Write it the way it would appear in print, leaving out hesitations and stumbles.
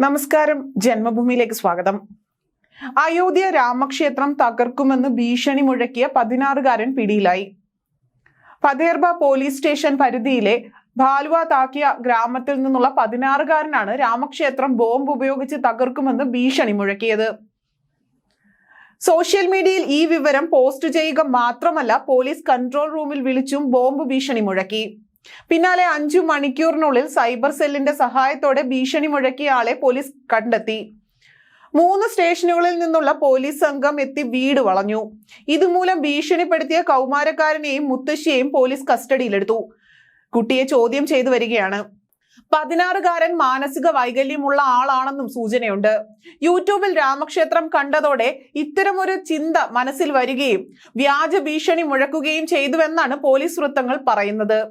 നമസ്കാരം, ജന്മഭൂമിയിലേക്ക് സ്വാഗതം. അയോധ്യ രാമക്ഷേത്രം തകർക്കുമെന്ന് ഭീഷണി മുഴക്കിയ 16-കാരൻ പിടിയിലായി. ഫതേർബ പോലീസ് സ്റ്റേഷൻ പരിധിയിലെ ഭാലുവ താക്കിയ ഗ്രാമത്തിൽ നിന്നുള്ള 16-കാരനാണ് രാമക്ഷേത്രം ബോംബ് ഉപയോഗിച്ച് തകർക്കുമെന്ന് ഭീഷണി മുഴക്കിയത്. സോഷ്യൽ മീഡിയയിൽ ഈ വിവരം പോസ്റ്റ് ചെയ്യുക മാത്രമല്ല, പോലീസ് കൺട്രോൾ റൂമിൽ വിളിച്ചും ബോംബ് ഭീഷണി മുഴക്കി. പിന്നാലെ 5 മണിക്കൂറിനുള്ളിൽ സൈബർ സെല്ലിന്റെ സഹായത്തോടെ ഭീഷണി മുഴക്കിയ ആളെ പോലീസ് കണ്ടെത്തി. 3 സ്റ്റേഷനുകളിൽ നിന്നുള്ള പോലീസ് സംഘം എത്തി വീട് വളഞ്ഞു. ഇതുമൂലം ഭീഷണിപ്പെടുത്തിയ കൗമാരക്കാരനെയും മുത്തശ്ശിയെയും പോലീസ് കസ്റ്റഡിയിലെടുത്തു. കുട്ടിയെ ചോദ്യം ചെയ്തു വരികയാണ്. 16-കാരൻ മാനസിക വൈകല്യമുള്ള ആളാണെന്നും സൂചനയുണ്ട്. യൂട്യൂബിൽ രാമക്ഷേത്രം കണ്ടതോടെ ഇത്തരമൊരു ചിന്ത മനസ്സിൽ വരികയും വ്യാജ ഭീഷണി മുഴക്കുകയും ചെയ്തുവെന്നാണ് പോലീസ് വൃത്തങ്ങൾ പറയുന്നത്.